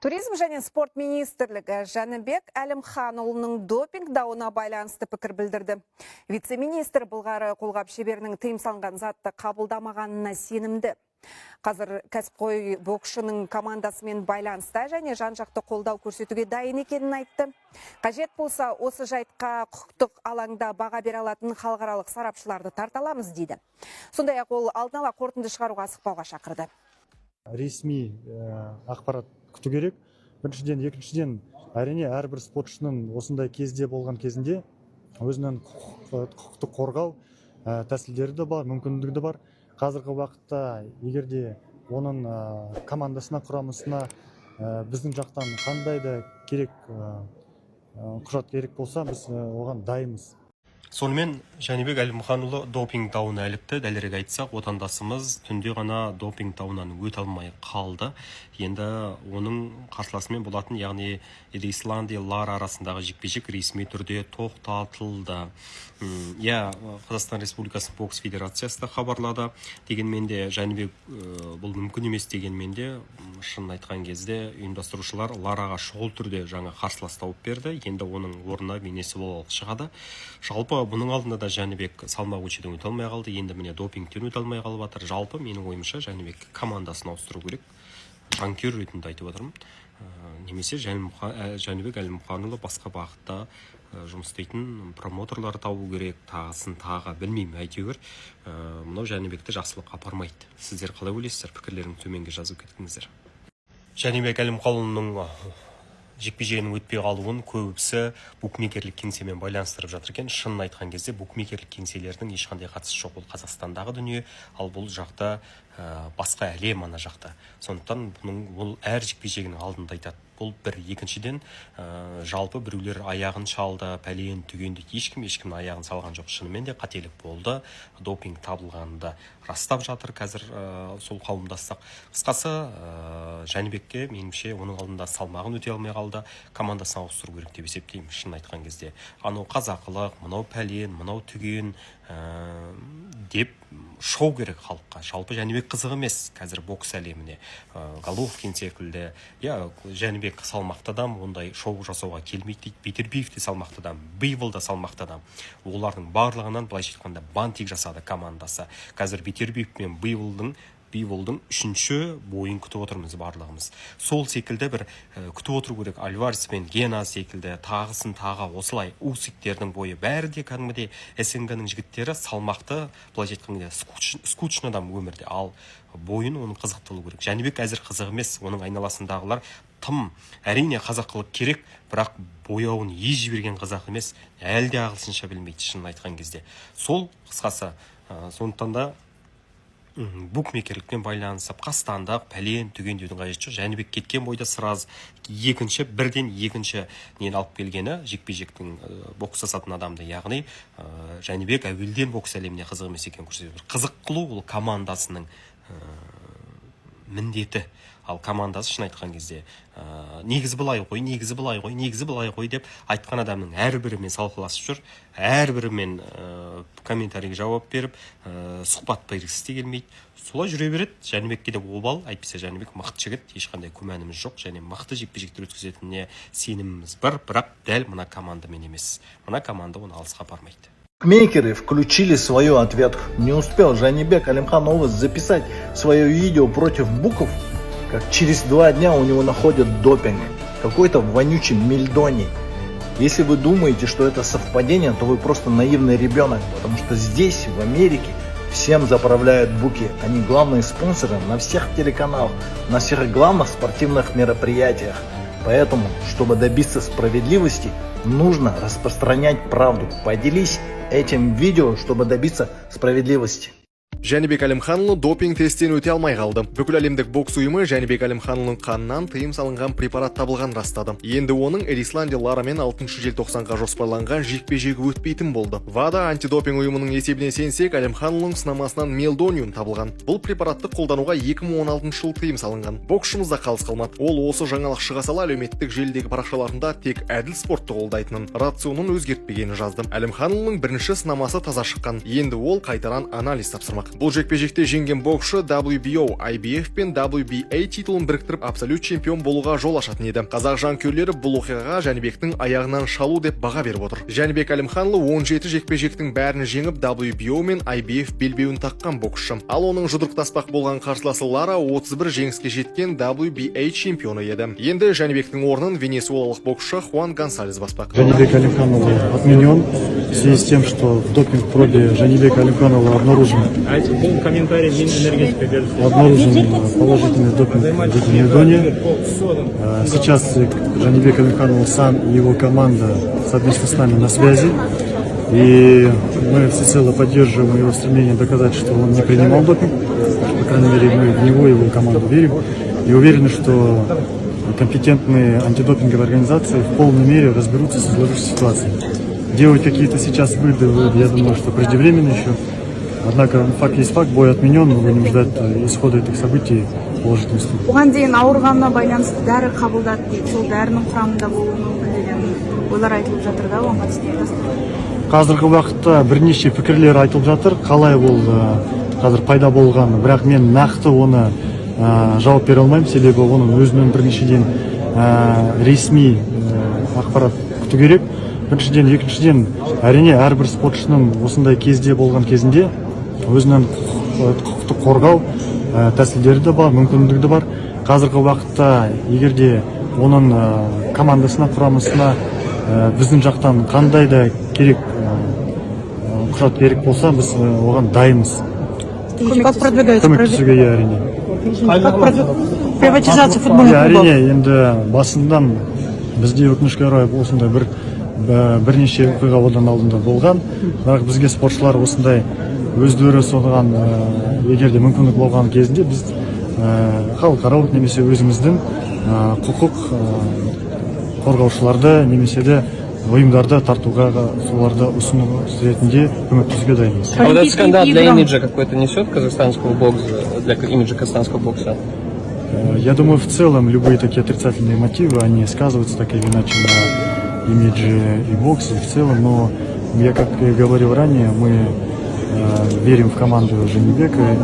Туризм және спорт министрлігі Жәнібек Әлімханұлының допинг дауына байланысты пікір білдірді. Вице-министр Бұлғары қолғап шеберінің тыйым салынған затты қабылдамағанына сенімді. Қазір кәсіпқой боксшының командасымен байланыста және жан-жақты қолдау көрсетуге дайын екенін айтты. Қажет болса, осы жайтқа құқықтық алаңда баға бере алатын халықаралық сарапшыларды тарталамыз дейді. Сондай-ақ ол алдын ала қорытынды шығаруға асықпауға шақырды. Ресми ақпарат күту керек. Біріншіден, екіншіден, әрине әрбір спортшының осындай кезде болған кезінде өзінің құқықтық қорғау тәсілдері де бар, мүмкіндігі де бар. Қазіргі уақытта егерде оның командасына, құрамысына біздің жақтан қандай да керек құжат керек болса, біз оған дайынбыз. Сонымен Жәнібек Әлімханұлы допинг дауына ілікті. Дәлірек айтсақ, отандасымыз түнде ғана допинг дауынан өте алмай қалды. Енді оның қарсыласымен болатын, яғни Исландиялар арасындағы жекпе-жек ресми түрде тоқтатылды. Қазақстан Республикасы бокс федерациясы да хабарлады. Дегенмен де Жәнібек бұл мүмкін емес дегенмен де шын айтқан кезде ұйымдастырушылар Лараға шұғыл түрде жаңа қарсылас тауып берді. Енді оның орнына бейнесі болып шығады. Жалпы бұның алдында да Жәнібек салмақ өлшеуден өте алмай қалды. Енді міне допингтен өте алмай қалып жатыр. Жалпы менің ойымша Жәнібек командасын ауыстыру керек. Жанкүйер ретінде айтып отырмын. Немесе Жәнібек Әлімханұлы басқа бағытта жұмыс істейтін промоторлар табу керек, тағысын тағы білмеймін, әйтеуір мынау Жәнібекті жақсылыққа апармайды. Сіздер қалай ойлайсыздар? Пікірлеріңізді төменге жазып кетіңіздер. Жәнібек Әлімханұлының жекпе-жегінің өтпей қалуын көбісі букмекерлік кеңсемен байланыстырып жатыр екен. Шынын айтқан кезде букмекерлік кеңселердің ешқандай қатысы жоқ. Ол Қазақстандағы дүние, ал бұл жақта басқа әлем ана жақта. Сондықтан бұл әр жекпе-жегінің алдында айтады. Бұл бір. Екіншіден, жалпы біреулер аяғын шалды, пәлен түген дейді. Ешкім аяғын салған жоқ. Шынымен де қателік болды. Допинг табылғанында растап жатыр қазір сол қауымдастық. Қысқасы, Жәнібекке меніңше оның алдында салмағын өте алмай қалды. Командасын ауыстыру керек деп есептеймін. Шын айтқан кезде. Анау қазақылық, мынау пәлен, мынау түген деп шоу керек халыққа. Жалпы Жәнібек қызық емес қазір бокс әлеміне. Головкин секілді, Жәнібек салмақты адам, ондай шоу жасауға келмейді дейді. Бейтербиев те салмақты адам, Бейвол да салмақты адам. Олардың барлығынан былайша айтқанда бантик жасады командасы. Қазір Бейтербиев пен Бейволдың үшінші бойын күтіп отырмыз барлығымыз. Сол секілді бір күтіп отыру керек. Альварес пен Гена секілді тағысын тағы осылай Усиктердің бойы бәрі де кәдімгідей СНГ-ның жігіттері салмақты, былайша айтқанда скучный адам өмірде. Ал бойын оның қызықтылу керек. Жәнібек әзір қызық емес, оның айналасындағылар тым, әрине қазақылық керек, бірақ бояуын ежі берген қазақ емес, әлде ағылшынша білмейді шынын айтқан кезде. Сол қысқасы, сондықтан да букмекерлікпен байланысып, қастандық, пәлен, түген деудің қажеті жоқ. Жәнібек кеткен бойда сыраз бірден екінші нені алып келгені, жекпе-жектің бокс жасатын адамды, яғни Жәнібек әуелден бокс әлеміне қызық емес екен көрсетіп. Қызық қылу ол командасының міндеті. Ал командасы шын айтқан кезде негізі былай ғой деп айтқан адамның әрбірімен салқыласып жүр, әрбірімен комментарийге жауап беріп, сұхбат бергісі де келмейді. Солай жүре береді. Жәнібекке де обал, әйтпесе Жәнібек мықты жігіт, ешқандай күмәніміз жоқ, және мықты жекпе-жектер өткізетініне сеніміміз бар, бірақ дәл мына командамен емес. Мына команда оны алысқа апармайды. Букмекеры включили свою ответку. Не успел Жәнібек Әлімханұлы записать свое видео против буков, как через 2 дня у него находят допинг. Какой-то вонючий мельдоний. Если вы думаете, что это совпадение, то вы просто наивный ребенок, потому что здесь, в Америке, всем заправляют буки. Они главные спонсоры на всех телеканалах, на всех главных спортивных мероприятиях. Поэтому, чтобы добиться справедливости, нужно распространять правду. Поделись этим видео, чтобы добиться справедливости. Жәнібек Әлімханұлы допинг тесттен өте алмай қалды. Бүкіл әлемдік бокс ұйымы Жәнібек Әлімханұлының қанынан тыйым салынған препарат табылған растады. Енді оның Исландиялармен 6 желтоқсанға жоспарланған жекпе-жегі өтпейтін болды. ВАДА антидопинг ұйымының есебіне сенсек, Әлімханұлының сынамасынан мелдониум табылған. Бұл препаратты қолдануға 2016 жыл тыйым салынған. Боксшымыз да қалыс қалмады. Ол осы жаңалық шыға сала әлеуметтік желідегі парақшаларында тек әділ спортты қолдайтынын, рационын өзгертпегенін жазды. Әлімханұлының бірінші сынамасы таза шыққан. Енді ол қайтаран анализ тапсырмақ. Бұл жекпе-жекте жеңген боксшы WBO, IBF пен WBA титулын біріктіріп абсолют чемпион болуға жол ашатын еді. Қазақ жанкүйерлері бұл оқиғаға Жәнібектің аяғынан шалу деп баға беріп отыр. Жәнібек Әлімханұлы 17 жекпе-жектің бәрін жеңіп WBO мен IBF белбеуін таққан боксшы. Ал оның жұдырықтаспақ болған қарсыласы Лара 31 жеңіске жеткен WBA чемпионы еді. Енді Жәнібектің орнын венесуэлалық боксшы Хуан Гонсалес баспақ. Жанибек Алимханұлы отменен в связи с тем, что в допинг-пробе Жанибека Алимханұлы обнаружен положительный допинг в Медоне. Сейчас Жанибек Алимханұлы сам и его команда совместно с нами на связи. И мы всецело поддерживаем его стремление доказать, что он не принимал допинг. По крайней мере, мы в него и его команду верим. И уверены, что компетентные антидопинговые организации в полной мере разберутся с сложившейся ситуацией. Делать какие-то сейчас выводы, я думаю, что преждевременно еще. Однако факт есть факт, бой отменен, мы будем ждать исхода этих событий положительных. Оған дейін ауырғанына байланысты дәрі қабылдады дейді. Сол дәрінің құрамында болуы мүмкін деген ойлар айтылып жатыр да, оған қатысты айтасыздар. Қазіргі уақытта бірнеше пікірлер айтылып жатыр, қалай ол қазір пайда болған, бірақ мен нақты оны жауап бере алмаймын, себебі оның өзінің біріншіден ресми ақпарат күту керек. Біріншіден, екіншіден, әрине әрбір спортшының осындай кезде болған кезінде өзінің құқықтық қорғау тәсілдері де бар, мүмкіндігі де бар. Қазіргі уақытта егерде оның командасына, құрамасына біздің жақтан қандай да керек құжат керек болса, біз оған дайынбыз. Көмектесуге әрине. Приватизация футбольных клубов. Әрине, енді басындан бізде өкінішке орай осындай бірнеше оқиға одан алдында болған. Бірақ бізге спортшылар осындай өздері соған егерде мүмкіндік болған кезінде біз халықаралық немесе өзіміздің құқық қорғаушыларды немесе де ұйымдарды тартуға соларды ұсыныс ретінде көмектесуге дайынбыз. А вот этот скандал для имиджа какой-то несет казахстанского бокса, для имиджа казахстанского бокса? Я думаю, в целом любые такие отрицательные мотивы, они сказываются так или иначе на имидже и боксе в целом, но я, как и говорил ранее, мы верим в команду Жанибека.